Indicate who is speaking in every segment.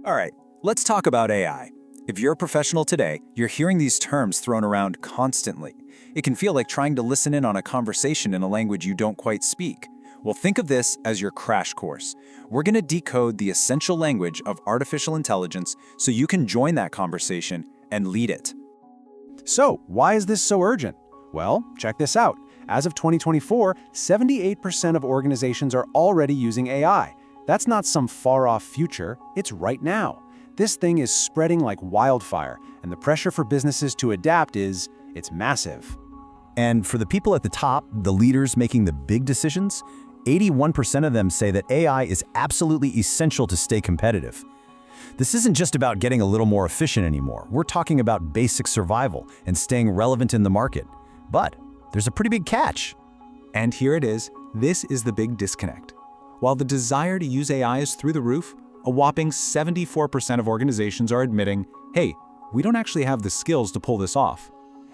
Speaker 1: All right, let's talk about AI. If you're a professional today, you're hearing these terms thrown around constantly. It can feel like trying to listen in on a conversation in a language you don't quite speak. Well, think of this as your crash course. We're going to decode the essential language of artificial intelligence so you can join that conversation and lead it.
Speaker 2: So, why is this so urgent? Well, check this out. As of 2024, 78% of organizations are already using AI. That's not some far-off future, it's right now. This thing is spreading like wildfire, and the pressure for businesses to adapt it's massive.
Speaker 3: And for the people at the top, the leaders making the big decisions, 81% of them say that AI is absolutely essential to stay competitive. This isn't just about getting a little more efficient anymore. We're talking about basic survival and staying relevant in the market. But there's a pretty big catch.
Speaker 1: And here it is. This is the big disconnect. While the desire to use AI is through the roof, a whopping 74% of organizations are admitting, hey, we don't actually have the skills to pull this off.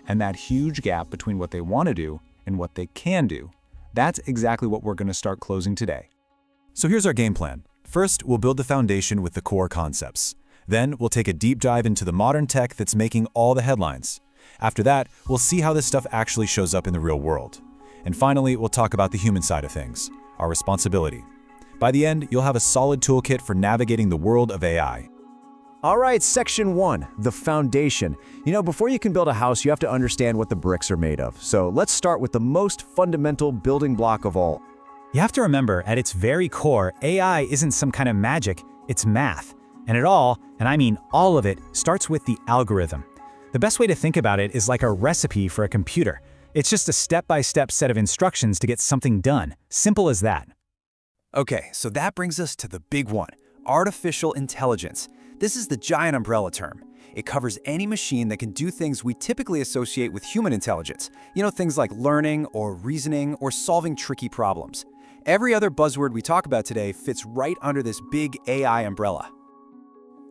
Speaker 1: And that huge gap between what they want to do and what they can do, that's exactly what we're going to start closing today.
Speaker 4: So here's our game plan. First, we'll build the foundation with the core concepts. Then, we'll take a deep dive into the modern tech that's making all the headlines. After that, we'll see how this stuff actually shows up in the real world. And finally, we'll talk about the human side of things, our responsibility. By the end, you'll have a solid toolkit for navigating the world of AI.
Speaker 3: All right, section 1, the foundation. Before you can build a house, you have to understand what the bricks are made of. So let's start with the most fundamental building block of all.
Speaker 5: You have to remember, at its very core, AI isn't some kind of magic, it's math. And it all, and I mean all of it, starts with the algorithm. The best way to think about it is like a recipe for a computer. It's just a step-by-step set of instructions to get something done. Simple as that.
Speaker 6: Okay, so that brings us to the big one, artificial intelligence. This is the giant umbrella term. It covers any machine that can do things we typically associate with human intelligence. Things like learning or reasoning or solving tricky problems. Every other buzzword we talk about today fits right under this big AI umbrella.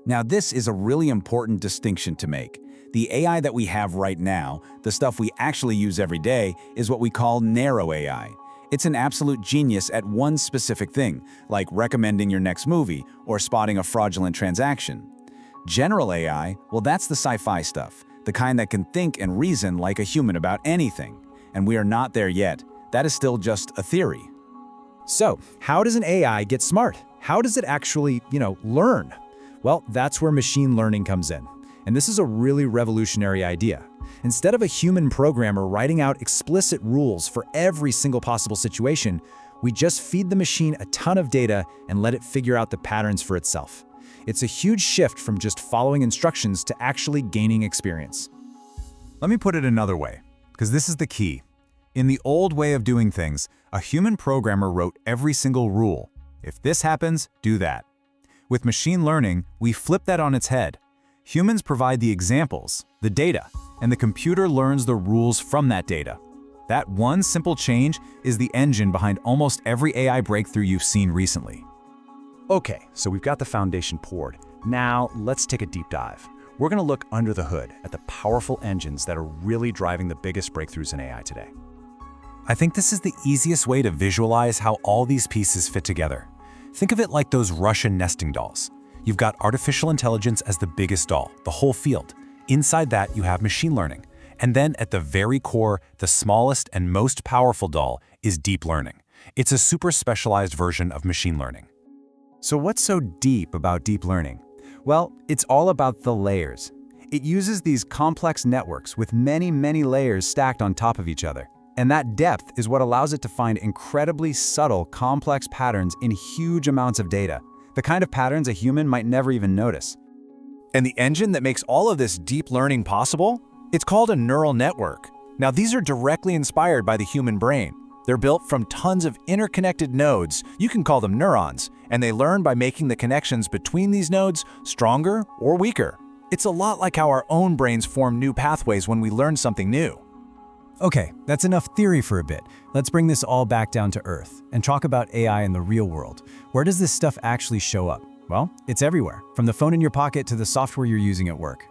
Speaker 1: Now, this is a really important distinction to make. The AI that we have right now, the stuff we actually use every day, is what we call narrow AI. It's an absolute genius at one specific thing, like recommending your next movie or spotting a fraudulent transaction. General AI, well, that's the sci-fi stuff, the kind that can think and reason like a human about anything. And we are not there yet. That is still just a theory.
Speaker 5: So, how does an AI get smart? How does it actually, learn? Well, that's where machine learning comes in. And this is a really revolutionary idea. Instead of a human programmer writing out explicit rules for every single possible situation, we just feed the machine a ton of data and let it figure out the patterns for itself. It's a huge shift from just following instructions to actually gaining experience.
Speaker 4: Let me put it another way, because this is the key. In the old way of doing things, a human programmer wrote every single rule. If this happens, do that. With machine learning, we flip that on its head. Humans provide the examples, the data, and the computer learns the rules from that data. That one simple change is the engine behind almost every AI breakthrough you've seen recently.
Speaker 2: Okay, so we've got the foundation poured. Now, let's take a deep dive. We're going to look under the hood at the powerful engines that are really driving the biggest breakthroughs in AI today.
Speaker 4: I think this is the easiest way to visualize how all these pieces fit together. Think of it like those Russian nesting dolls. You've got artificial intelligence as the biggest doll, the whole field. Inside that, you have machine learning. And then at the very core, the smallest and most powerful doll is deep learning. It's a super specialized version of machine learning.
Speaker 2: So what's so deep about deep learning? Well, it's all about the layers. It uses these complex networks with many, many layers stacked on top of each other. And that depth is what allows it to find incredibly subtle, complex patterns in huge amounts of data, the kind of patterns a human might never even notice.
Speaker 6: And the engine that makes all of this deep learning possible? It's called a neural network. Now, these are directly inspired by the human brain. They're built from tons of interconnected nodes, you can call them neurons, and they learn by making the connections between these nodes stronger or weaker. It's a lot like how our own brains form new pathways when we learn something new.
Speaker 5: Okay, that's enough theory for a bit. Let's bring this all back down to earth and talk about AI in the real world. Where does this stuff actually show up? Well, it's everywhere, from the phone in your pocket to the software you're using at work.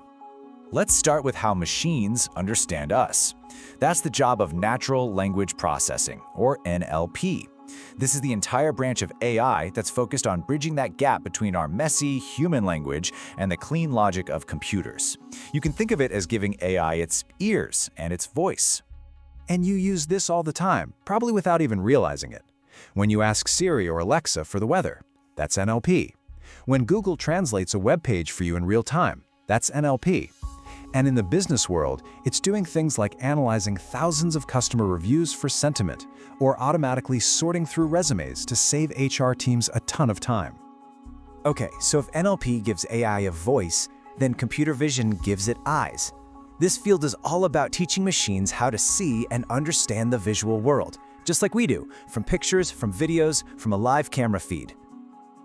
Speaker 6: Let's start with how machines understand us. That's the job of natural language processing, or NLP. This is the entire branch of AI that's focused on bridging that gap between our messy human language and the clean logic of computers. You can think of it as giving AI its ears and its voice. And you use this all the time, probably without even realizing it. When you ask Siri or Alexa for the weather, that's NLP. When Google translates a web page for you in real time, that's NLP. And in the business world, it's doing things like analyzing thousands of customer reviews for sentiment, or automatically sorting through resumes to save HR teams a ton of time.
Speaker 7: Okay, so if NLP gives AI a voice, then computer vision gives it eyes. This field is all about teaching machines how to see and understand the visual world, just like we do, from pictures, from videos, from a live camera feed.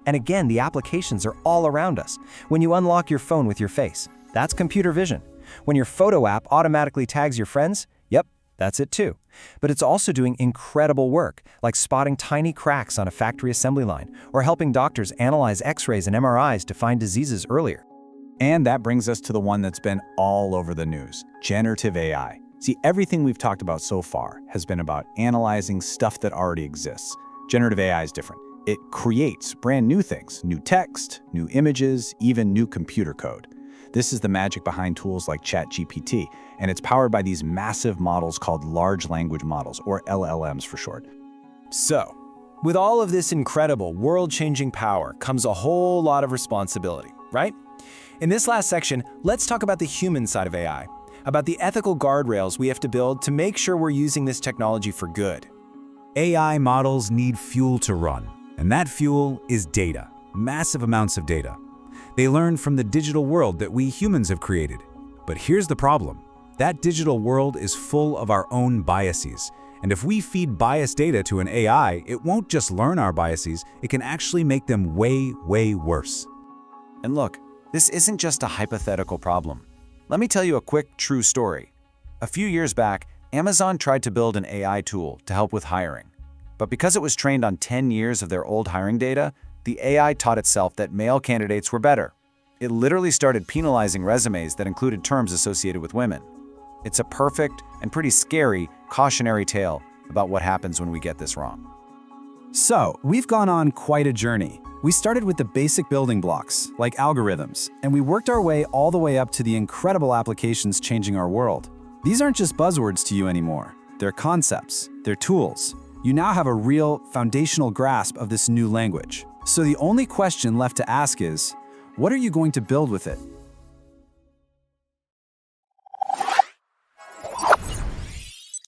Speaker 7: And again, the applications are all around us. When you unlock your phone with your face, that's computer vision. When your photo app automatically tags your friends, yep, that's it too. But it's also doing incredible work, like spotting tiny cracks on a factory assembly line, or helping doctors analyze X-rays and MRIs to find diseases earlier.
Speaker 1: And that brings us to the one that's been all over the news, generative AI. See, everything we've talked about so far has been about analyzing stuff that already exists. Generative AI is different. It creates brand new things, new text, new images, even new computer code. This is the magic behind tools like ChatGPT, and it's powered by these massive models called large language models, or LLMs for short.
Speaker 7: So, with all of this incredible, world-changing power comes a whole lot of responsibility, right? In this last section, let's talk about the human side of AI, about the ethical guardrails we have to build to make sure we're using this technology for good.
Speaker 4: AI models need fuel to run, and that fuel is data, massive amounts of data. They learn from the digital world that we humans have created. But here's the problem. That digital world is full of our own biases. And if we feed biased data to an AI, it won't just learn our biases, it can actually make them way, way worse.
Speaker 6: And look, this isn't just a hypothetical problem. Let me tell you a quick, true story. A few years back, Amazon tried to build an AI tool to help with hiring. But because it was trained on 10 years of their old hiring data, the AI taught itself that male candidates were better. It literally started penalizing resumes that included terms associated with women. It's a perfect and pretty scary cautionary tale about what happens when we get this wrong.
Speaker 2: So, we've gone on quite a journey. We started with the basic building blocks, like algorithms, and we worked our way all the way up to the incredible applications changing our world. These aren't just buzzwords to you anymore. They're concepts, they're tools. You now have a real, foundational grasp of this new language. So the only question left to ask is, what are you going to build with it?